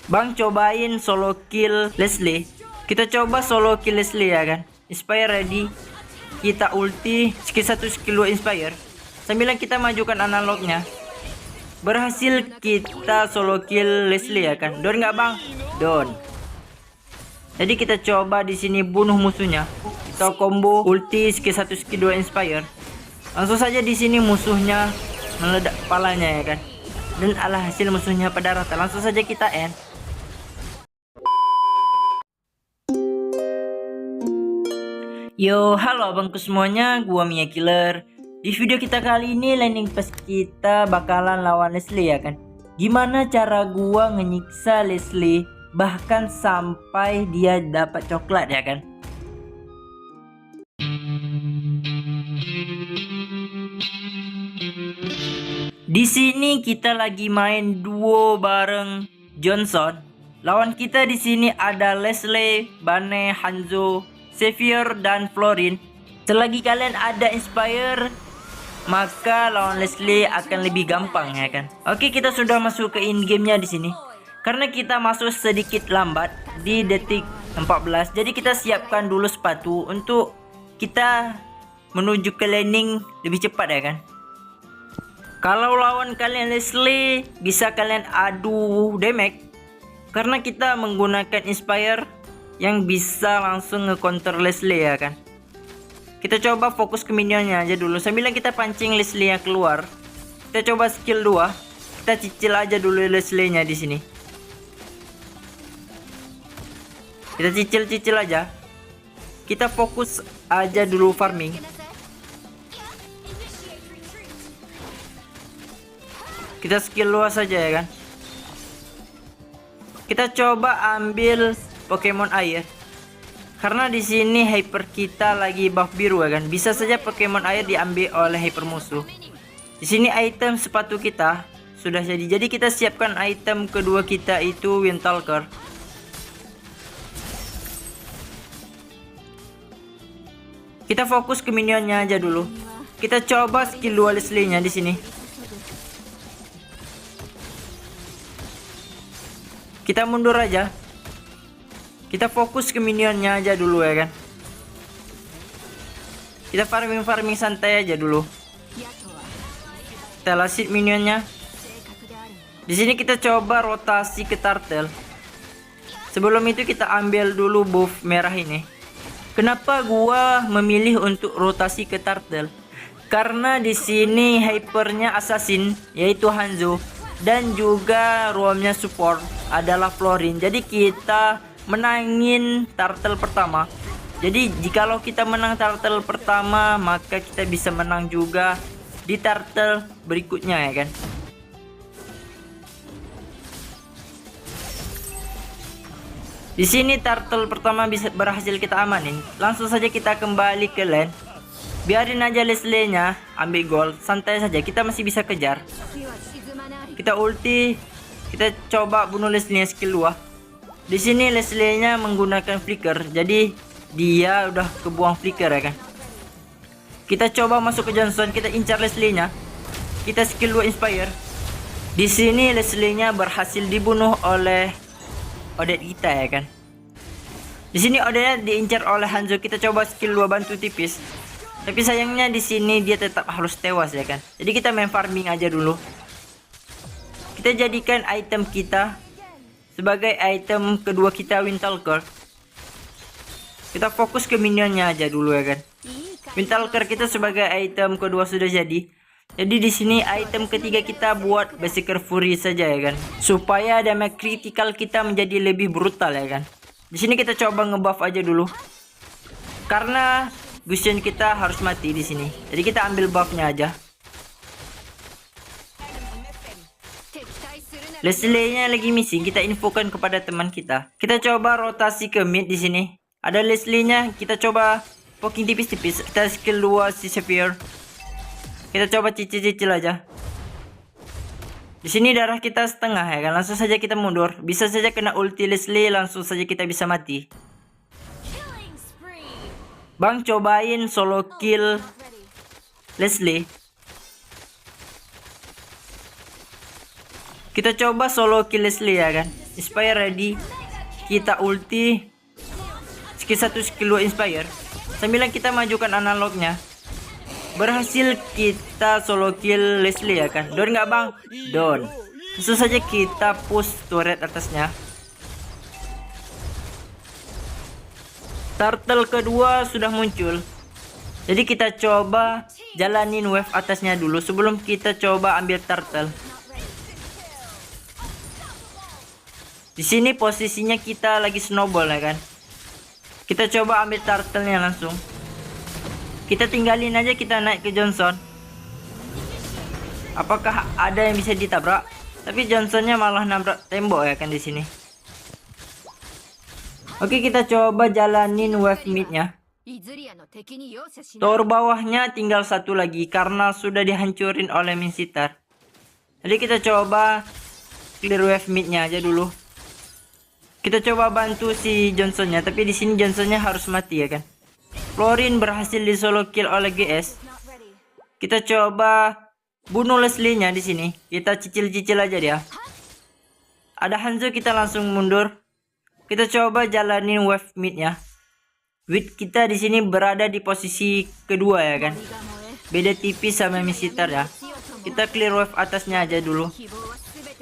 Bang, cobain solo kill Leslie. Kita coba solo kill Leslie ya kan. Inspire ready. Kita ulti, skill 1 skill 2 inspire. Sambil kita majukan analognya. Berhasil kita solo kill Leslie ya kan. Don nggak bang? Don. Jadi kita coba di sini bunuh musuhnya. Kita combo ulti skill 1 skill 2 inspire. Langsung saja di sini musuhnya meledak kepalanya ya kan. Dan alhasil musuhnya pada rata. Langsung saja kita end. Yo, halo abangku semuanya, gua Mia Killer. Di video kita kali ini landing pass kita bakalan lawan Leslie ya kan. Gimana cara gua ngenyiksa Leslie bahkan sampai dia dapat coklat ya kan. Di sini kita lagi main duo bareng Johnson. Lawan kita di sini ada Leslie, Bane, Hanzo, Xavier dan Florin. Selagi kalian ada inspire, maka lawan Leslie akan lebih gampang ya kan. Oke, kita sudah masuk ke in gamenya di sini. Karena kita masuk sedikit lambat di detik 14, jadi kita siapkan dulu sepatu untuk kita menuju ke landing lebih cepat ya kan. Kalau lawan kalian Leslie, bisa kalian adu damage karena kita menggunakan inspire yang bisa langsung nge-counter Leslie ya kan. Kita coba fokus ke minionnya aja dulu sambil kita pancing Leslie yang keluar. Kita coba skill 2. Kita cicil aja dulu Leslie-nya di sini. Kita cicil aja. Kita fokus aja dulu farming. Kita skill 2 saja ya kan. Kita coba ambil Pokemon air. Karena di sini hyper kita lagi buff biru ya kan. Bisa saja Pokemon air diambil oleh hyper musuh. Di sini item sepatu kita sudah jadi. Jadi kita siapkan item kedua kita itu Windtalker. Kita fokus ke minionnya aja dulu. Kita coba skill 2 Leslie-nya di sini. Kita mundur aja. Kita fokus ke minionnya aja dulu ya kan. Kita farming santai aja dulu. Kita lasit minionnya. Di sini kita coba rotasi ke turtle. Sebelum itu kita ambil dulu buff merah ini. Kenapa gua memilih untuk rotasi ke turtle? Karena di sini hypernya assassin yaitu Hanzo dan juga roamnya support adalah Florin. Jadi kita menangin turtle pertama. Jadi jikalau kita menang turtle pertama, maka kita bisa menang juga di turtle berikutnya ya kan. Di sini turtle pertama bisa berhasil kita amanin. Langsung saja kita kembali ke lane. Biarin aja Leslie-nya ambil gold, santai saja, kita masih bisa kejar. Kita ulti, kita coba bunuh Leslie-nya skill 2. Di sini Leslie-nya menggunakan flicker, jadi dia udah kebuang flicker ya kan. Kita coba masuk ke Johnson, kita incar Leslie-nya. Kita skill 2 inspire. Di sini Leslie-nya berhasil dibunuh oleh Odette kita ya kan. Di sini Odette diincar oleh Hanzo, kita coba skill 2 bantu tipis. Tapi sayangnya di sini dia tetap harus tewas ya kan. Jadi kita main farming aja dulu. Kita jadikan item kita sebagai item kedua kita Windtalker. Kita fokus ke minionnya aja dulu ya kan. Windtalker kita sebagai item kedua sudah jadi. Jadi di sini item ketiga kita buat Berserker Fury saja ya kan. Supaya damage critical kita menjadi lebih brutal ya kan. Di sini kita coba ngebuff aja dulu. Karena Gusion kita harus mati di sini. Jadi kita ambil buffnya aja. Leslie-nya lagi missing, kita infokan kepada teman kita. Kita coba rotasi ke mid di sini. Ada Leslie-nya, kita coba poking tipis-tipis. Kita skill 2 si Xavier. Kita coba cicil-cicil aja. Di sini darah kita setengah ya kan. Langsung saja kita mundur. Bisa saja kena ulti Leslie, langsung saja kita bisa mati. Bang, cobain solo kill Leslie. Kita coba solo kill Leslie ya kan. Inspire ready. Kita ulti. Skill 1, skill 2 Inspire. Sambil kita majukan analognya. Berhasil kita solo kill Leslie ya kan. Down nggak bang? Down. Langsung saja kita push turret atasnya. Turtle kedua sudah muncul. Jadi kita coba jalanin wave atasnya dulu sebelum kita coba ambil turtle. Di sini posisinya kita lagi snowball ya kan. Kita coba ambil turtle-nya langsung. Kita tinggalin aja, kita naik ke Johnson. Apakah ada yang bisa ditabrak? Tapi Johnsonnya malah nabrak tembok ya kan di sini. Oke, kita coba jalanin wave mid-nya. Tower bawahnya tinggal satu lagi karena sudah dihancurin oleh Minsitar. Jadi kita coba clear wave mid-nya aja dulu. Kita coba bantu si Johnsonnya, tapi di sini Johnsonnya harus mati ya kan. Florin berhasil di solo kill oleh GS. Kita coba bunuh Leslie-nya di sini. Kita cicil-cicil aja dia. Ada Hanzo, kita langsung mundur. Kita coba jalanin wave mid-nya. Wit kita di sini berada di posisi kedua ya kan. Beda tipis sama Minsitar ya. Kita clear wave atasnya aja dulu.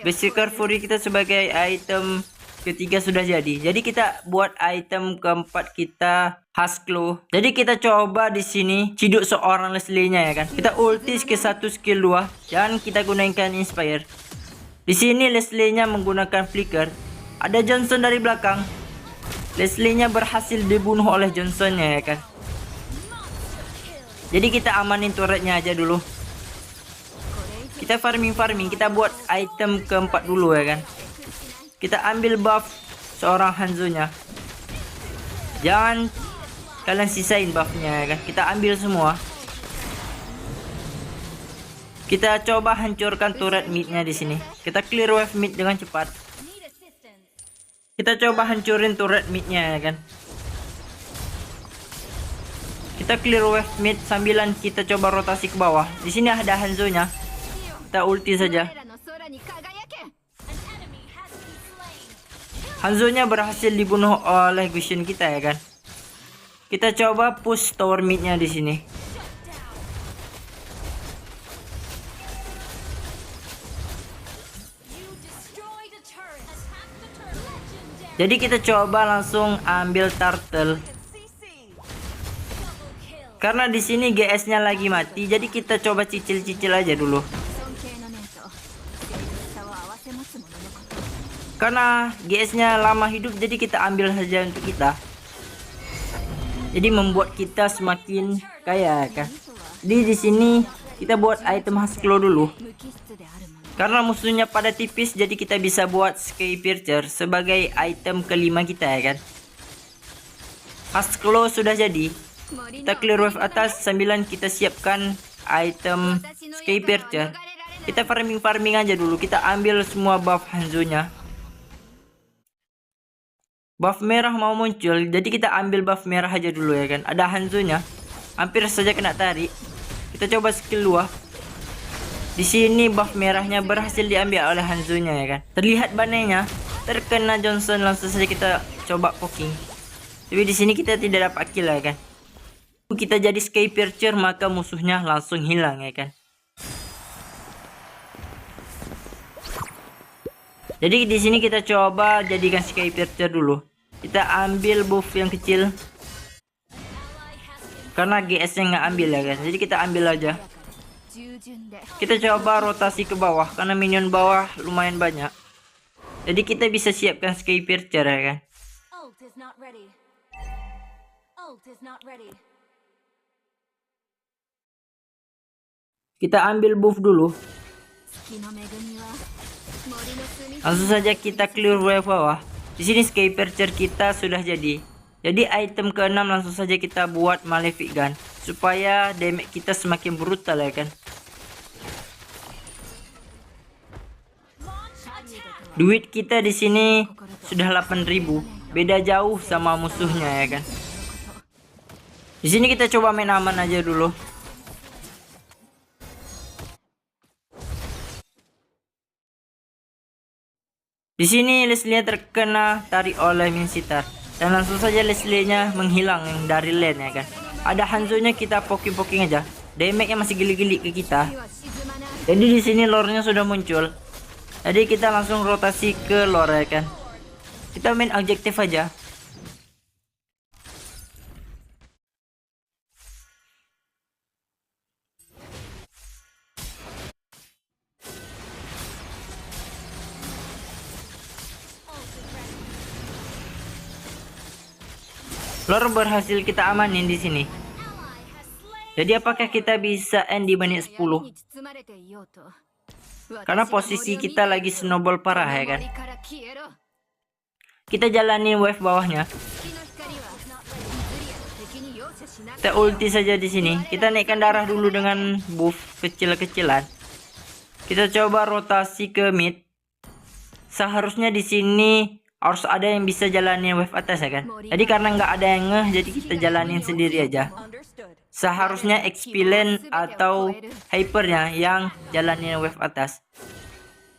Berserker Fury kita sebagai item ketiga sudah jadi. Jadi kita buat item keempat kita Husklo. Jadi kita coba di sini ciduk seorang Leslie-nya ya kan. Kita ulti skill 1, skill 2 dan kita gunakan Inspire. Di sini Leslie-nya menggunakan flicker. Ada Johnson dari belakang. Leslie-nya berhasil dibunuh oleh Johnson-nya ya kan. Jadi kita amanin turretnya aja dulu. Kita farming, kita buat item keempat dulu ya kan. Kita ambil buff seorang Hanzo-nya. Jangan kalian sisain buffnya ya kan. Kita ambil semua. Kita coba hancurkan turret mid-nya di sini. Kita clear wave mid dengan cepat. Kita coba hancurin turret mid-nya ya kan. Kita clear wave mid sambilan kita coba rotasi ke bawah. Di sini ada Hanzo-nya. Kita ulti saja. Hanzo-nya berhasil dibunuh oleh Gusion kita ya kan. Kita coba push tower mid-nya di sini. Jadi kita coba langsung ambil turtle. Karena di sini GS-nya lagi mati, jadi kita coba cicil-cicil aja dulu. Karena GS-nya lama hidup, jadi kita ambil saja untuk kita. Jadi membuat kita semakin kaya kan. Jadi di sini kita buat item Husklo dulu. Karena musuhnya pada tipis, jadi kita bisa buat Sky Piercer sebagai item kelima kita ya kan. Husklo sudah jadi. Kita clear wave atas sambilan kita siapkan item Sky Piercer. Kita farming aja dulu. Kita ambil semua buff Hanzo-nya. Buff merah mau muncul, jadi kita ambil buff merah aja dulu ya kan. Ada Hanzo-nya. Hampir saja kena tarik. Kita coba skill 2. Di sini buff merahnya berhasil diambil oleh Hanzo-nya ya kan. Terlihat banenya terkena Johnson, langsung saja kita coba poking. Tapi di sini kita tidak dapat kill ya kan. Kita jadi Sky Piercer, maka musuhnya langsung hilang ya kan. Jadi di sini kita coba jadikan Sky Piercer dulu. Kita ambil buff yang kecil. Karena GS-nya nggak ambil ya guys. Jadi kita ambil aja. Kita coba rotasi ke bawah karena minion bawah lumayan banyak. Jadi kita bisa siapkan Sky Piercer ya kan. Kita ambil buff dulu. Langsung saja kita clear wave bawah. Di sini Sky Piercer kita sudah jadi. Jadi item ke-6 langsung saja kita buat Malefic Gun supaya damage kita semakin brutal ya kan. Duit kita di sini sudah 8.000. Beda jauh sama musuhnya ya kan. Di sini kita coba main aman aja dulu. Di sini Leslie terkena tarik oleh Minsitar dan langsung saja Leslie-nya menghilang dari lane ya kan. Ada Hanzo-nya kita poking-poking aja. Damage-nya masih geli-geli ke kita. Jadi di sini lore-nya sudah muncul. Jadi kita langsung rotasi ke lore ya kan. Kita main objektif aja. Lore berhasil kita amanin di sini. Jadi apakah kita bisa end di menit 10? Karena posisi kita lagi snowball parah ya kan. Kita jalanin wave bawahnya. Kita ulti saja di sini. Kita naikkan darah dulu dengan buff kecil-kecilan. Kita coba rotasi ke mid. Seharusnya di sini harus ada yang bisa jalanin wave atas ya kan. Jadi karena nggak ada yang ngeh, jadi kita jalanin sendiri aja. Seharusnya XP lane atau hypernya yang jalanin wave atas.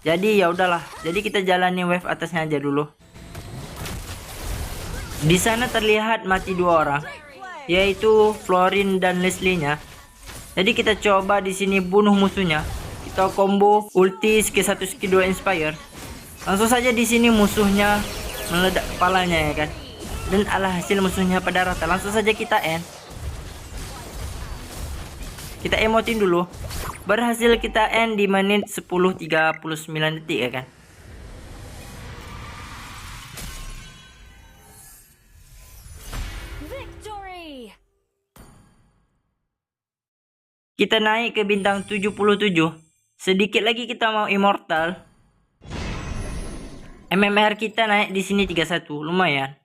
Jadi ya udahlah. Jadi kita jalanin wave atasnya aja dulu. Di sana terlihat mati 2 orang, yaitu Florin dan Leslie-nya. Jadi kita coba di sini bunuh musuhnya. Kita combo ulti skill 1 skill 2 inspire. Langsung saja di sini musuhnya meledak kepalanya ya kan. Dan alhasil musuhnya pada rata. Langsung saja kita end. Kita emotin dulu. Berhasil kita end di menit 10:39 detik ya kan. Kita naik ke bintang 77. Sedikit lagi kita mau immortal. MMR kita naik di sini 31, lumayan.